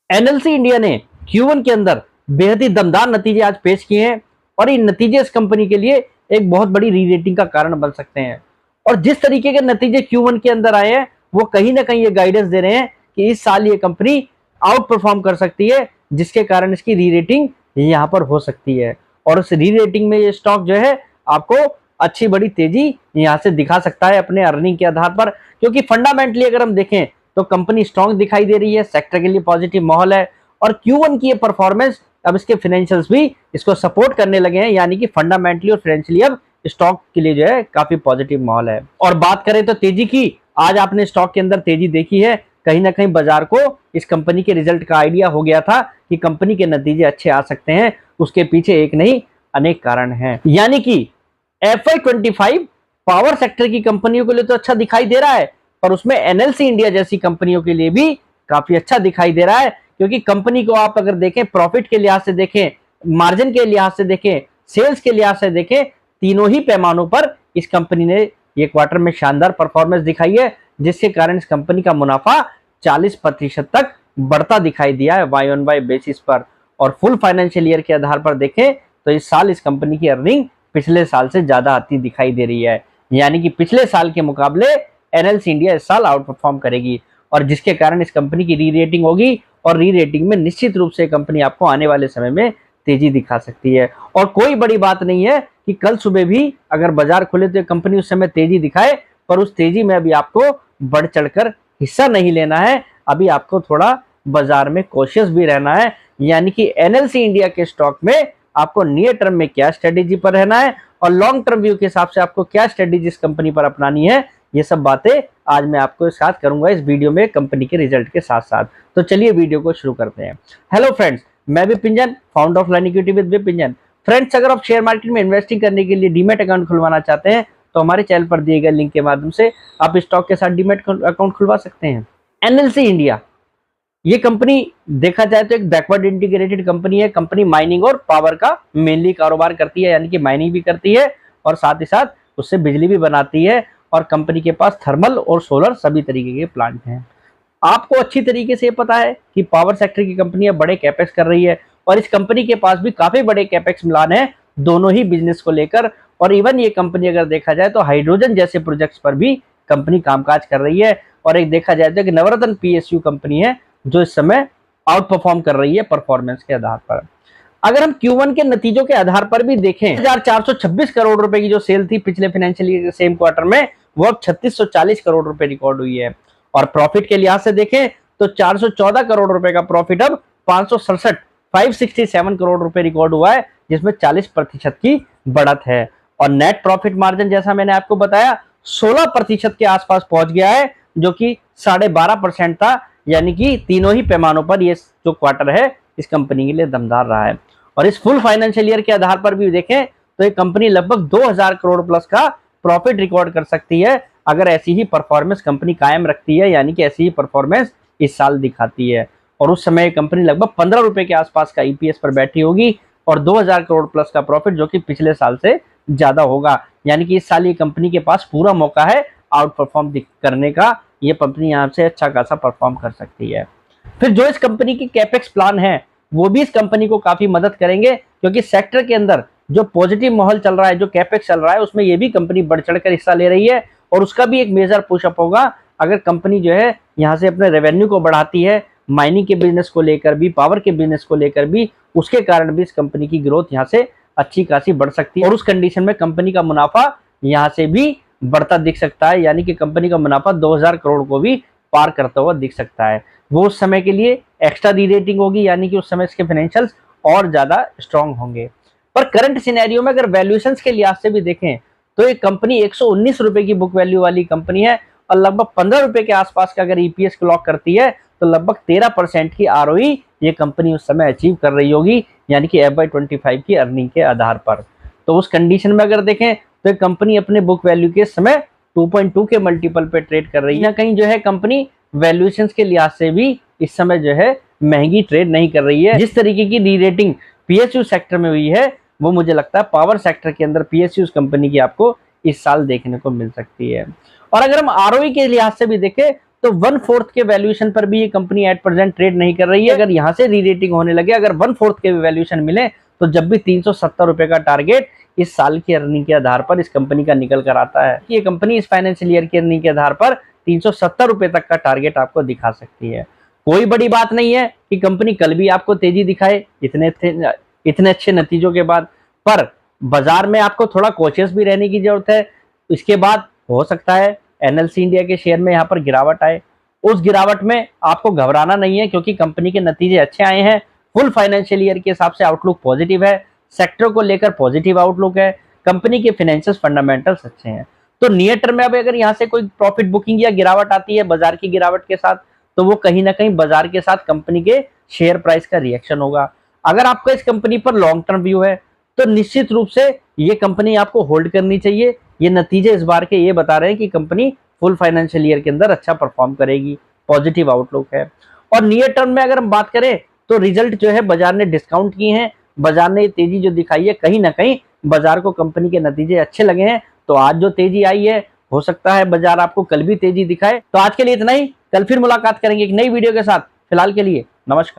NLC India ने Q1 के अंदर बेहद ही दमदार नतीजे आज पेश किए हैं और ये नतीजे इस कंपनी के लिए एक बहुत बड़ी री रेटिंग का कारण बन सकते हैं। और जिस तरीके के नतीजे Q1 के अंदर आए हैं वो कहीं ना कहीं ये गाइडेंस दे रहे हैं कि इस साल ये कंपनी आउट परफॉर्म कर सकती है, जिसके कारण इसकी री रेटिंग यहाँ पर हो सकती है। और उस री रेटिंग में ये स्टॉक जो है आपको अच्छी बड़ी तेजी यहाँ से दिखा सकता है अपने अर्निंग के आधार पर, क्योंकि फंडामेंटली अगर हम देखें तो कंपनी स्ट्रांग दिखाई दे रही है, सेक्टर के लिए पॉजिटिव माहौल है और Q1 की ये परफॉर्मेंस अब इसके फाइनेंशियल्स भी इसको सपोर्ट करने लगे हैं, यानी कि फंडामेंटली और फाइनेंशियली अब स्टॉक के लिए जो है काफी पॉजिटिव माहौल है। और बात करें तो तेजी की, आज आपने स्टॉक के अंदर तेजी देखी है, कहीं ना कहीं बाजार को इस कंपनी के रिजल्ट का आइडिया हो गया था कि कंपनी के नतीजे अच्छे आ सकते हैं। उसके पीछे एक नहीं अनेक कारण हैं, यानी कि FY25 पावर सेक्टर की कंपनियों के लिए तो अच्छा दिखाई दे रहा है, और उसमें एनएलसी इंडिया जैसी कंपनियों के लिए भी काफी अच्छा दिखाई दे रहा है, क्योंकि कंपनी को आप अगर देखें, प्रॉफिट के लिहाज से देखें, मार्जिन के लिहाज से देखें, सेल्स के लिहाज से देखें, तीनों ही पैमानों पर इस कंपनी ने ये क्वार्टर में शानदार परफॉर्मेंस दिखाई है, जिसके कारण इस कंपनी का मुनाफा 40% तक बढ़ता दिखाई दिया है वाई ऑन वाई बेसिस पर। और फुल फाइनेंशियल ईयर के आधार पर देखें तो इस साल इस कंपनी की अर्निंग पिछले साल से ज्यादा आती दिखाई दे रही है, यानी कि पिछले साल के मुकाबले एनएलसी इंडिया इस साल आउट परफॉर्म करेगी, और जिसके कारण इस कंपनी की री रेटिंग होगी, और री रेटिंग में निश्चित रूप से कंपनी आपको आने वाले समय में तेजी दिखा सकती है। और कोई बड़ी बात नहीं है कि कल सुबह भी अगर बाजार खुले तो कंपनी उस समय तेजी दिखाए, पर उस तेजी में अभी आपको बढ़ चढ़कर हिस्सा नहीं लेना है, अभी आपको थोड़ा बाजार में कॉशियस भी रहना है। यानी कि एनएलसी इंडिया के स्टॉक में आपको नियर टर्म में क्या स्ट्रेटेजी पर रहना है और लॉन्ग टर्म व्यू के हिसाब से आपको क्या स्ट्रेटेजी इस कंपनी पर अपनानी है, ये सब बातें आज मैं आपको साथ करूंगा इस वीडियो में कंपनी के रिजल्ट के साथ साथ। तो चलिए वीडियो को शुरू करते हैं। हेलो फ्रेंड्स, मैं Vipin Jain, founder of learn equity with Vipin Jain. Friends, अगर आप शेयर मार्केट में इन्वेस्टिंग करने के लिए डीमैट अकाउंट खुलवाना चाहते हैं तो हमारे चैनल पर दिए गए लिंक के माध्यम से आप स्टॉक के साथ डीमैट अकाउंट खुलवा सकते हैं। एनएलसी इंडिया ये कंपनी देखा जाए तो एक बैकवर्ड इंटीग्रेटेड कंपनी है। कंपनी माइनिंग और पावर का मेनली कारोबार करती है, यानी कि माइनिंग भी करती है और साथ ही साथ उससे बिजली भी बनाती है, और कंपनी के पास थर्मल और सोलर सभी तरीके के प्लांट हैं। आपको अच्छी तरीके से पता है कि पावर सेक्टर की कंपनियां बड़े कैपेक्स कर रही है, और इस कंपनी के पास भी काफी बड़े कैपेक्स प्लान है दोनों ही बिजनेस को लेकर। और इवन ये कंपनी अगर देखा जाए तो हाइड्रोजन जैसे प्रोजेक्ट्स पर भी कंपनी कामकाज कर रही है, और एक देखा जाए तो कि नवरत्न PSU कंपनी है जो इस समय आउट परफॉर्म कर रही है परफॉर्मेंस के आधार पर। अगर हम Q1 के नतीजों के आधार पर भी देखें, 1426 करोड़ रुपए की जो सेल थी पिछले फाइनेंशियल ईयर के सेम क्वार्टर में, वो अब 3640 करोड़ रुपए रिकॉर्ड हुई है। और प्रॉफिट के लिहाज से देखें तो 414 करोड़ रुपए का प्रॉफिट अब 567 करोड़ रुपए रिकॉर्ड हुआ है, जिसमें 40% की बढ़त है। और नेट प्रॉफिट मार्जिन जैसा मैंने आपको बताया 16% के आसपास पहुंच गया है, जो कि 12.5% था, यानी कि तीनों ही पैमानों पर ये जो क्वार्टर है इस कंपनी के लिए दमदार रहा है। और इस फुल फाइनेंशियल ईयर के आधार पर भी देखें तो ये कंपनी लगभग 2000 करोड़ प्लस का प्रॉफिट रिकॉर्ड कर सकती है, अगर ऐसी ही परफॉर्मेंस कंपनी कायम रखती है, यानी कि ऐसी ही परफॉर्मेंस इस साल दिखाती है। और उस समय कंपनी लगभग 15 रुपए के आसपास का EPS पर बैठी होगी, और 2000 करोड़ प्लस का प्रॉफिट, जो कि पिछले साल से ज्यादा होगा। यानी कि इस साल ये कंपनी के पास पूरा मौका है आउट परफॉर्म करने का, ये कंपनी यहाँ से अच्छा खासा परफॉर्म कर सकती है। फिर जो इस कंपनी की कैपेक्स प्लान है वो भी इस कंपनी को काफी मदद करेंगे, क्योंकि सेक्टर के अंदर जो पॉजिटिव माहौल चल रहा है, जो कैपेक्स चल रहा है, उसमें ये भी कंपनी बढ़ चढ़कर हिस्सा ले रही है, और उसका भी एक मेजर पुशअप होगा अगर कंपनी जो है यहाँ से अपने रेवेन्यू को बढ़ाती है, माइनिंग के बिजनेस को लेकर भी, पावर के बिजनेस को लेकर भी, उसके कारण भी इस कंपनी की ग्रोथ यहाँ से अच्छी खासी बढ़ सकती है, और उस कंडीशन में कंपनी का मुनाफा यहाँ से भी बढ़ता दिख सकता है, यानी कि कंपनी का मुनाफा 2000 करोड़ को भी पार करता हुआ दिख सकता है। वो उस समय के लिए एक्स्ट्रा री रेटिंग होगी, यानी कि उस समय इसके फाइनेंशियल्स और ज्यादा स्ट्रांग होंगे। पर करंट सिनेरियो में अगर वैल्यूएशंस के लिहाज से भी देखें तो ये कंपनी 119 रुपए की बुक वैल्यू वाली कंपनी है, और लगभग 15 रुपए के आसपास का अगर EPS क्लॉक करती है तो लगभग 13% की ROE ये कंपनी उस समय अचीव कर रही होगी, यानी कि FY25 की अर्निंग के आधार पर। तो उस कंडीशन में अगर देखें तो कंपनी अपने बुक वैल्यू के समय 2.2 के मल्टीपल पे ट्रेड कर रही है। कहीं जो है कंपनी वैल्यूएशंस के लिहाज से भी इस समय जो है महंगी ट्रेड नहीं कर रही है। जिस तरीके की री रेटिंग PSU सेक्टर में हुई है, वो मुझे लगता है पावर सेक्टर के अंदर PSU कंपनी की आपको इस साल देखने को मिल सकती है। और अगर हम ROE के लिहाज से भी देखें तो 1/4 के वैल्यूएशन पर भी ये कंपनी एट प्रेजेंट ट्रेड नहीं कर रही है। अगर यहाँ से री रेटिंग होने लगे, अगर 1/4 के वैल्यूएशन मिले, तो जब भी 370 रुपए का टारगेट इस साल की अर्निंग के आधार पर इस कंपनी का निकल कर आता है, ये कंपनी इस फाइनेंशियल ईयर की अर्निंग के आधार पर 370 रुपए तक का टारगेट आपको दिखा सकती है। कोई बड़ी बात नहीं है कि कंपनी कल भी आपको तेजी दिखाए इतने अच्छे नतीजों के बाद, पर बाजार में आपको थोड़ा कॉशियस भी रहने की जरूरत है। इसके बाद हो सकता है एनएलसी इंडिया के शेयर में यहाँ पर गिरावट आए, उस गिरावट में आपको घबराना नहीं है, क्योंकि कंपनी के नतीजे अच्छे आए हैं। फुल फाइनेंशियल ईयर के हिसाब से आउटलुक पॉजिटिव है, सेक्टर को लेकर पॉजिटिव आउटलुक है, कंपनी के फाइनेंशियल फंडामेंटल्स अच्छे हैं। तो नियर टर्म में अब अगर यहाँ से कोई प्रॉफिट बुकिंग या गिरावट आती है बाजार की गिरावट के साथ, तो वो कहीं ना कहीं बाजार के साथ कंपनी के शेयर प्राइस का रिएक्शन होगा। अगर आपका इस कंपनी पर लॉन्ग टर्म व्यू है, तो निश्चित रूप से ये कंपनी आपको होल्ड करनी चाहिए। ये नतीजे इस बार के ये बता रहे हैं कि कंपनी फुल फाइनेंशियल ईयर के अंदर अच्छा परफॉर्म करेगी, पॉजिटिव आउटलुक है। और नियर टर्म में अगर हम बात करें, तो रिजल्ट जो है बाजार ने डिस्काउंट किए हैं, बाजार ने तेजी जो दिखाई है, कहीं ना कहीं बाजार को कंपनी के नतीजे अच्छे लगे हैं। तो आज जो तेजी आई है, हो सकता है बाजार आपको कल भी तेजी दिखाए। तो आज के लिए इतना ही, कल फिर मुलाकात करेंगे एक नई वीडियो के साथ। फिलहाल के लिए नमस्कार।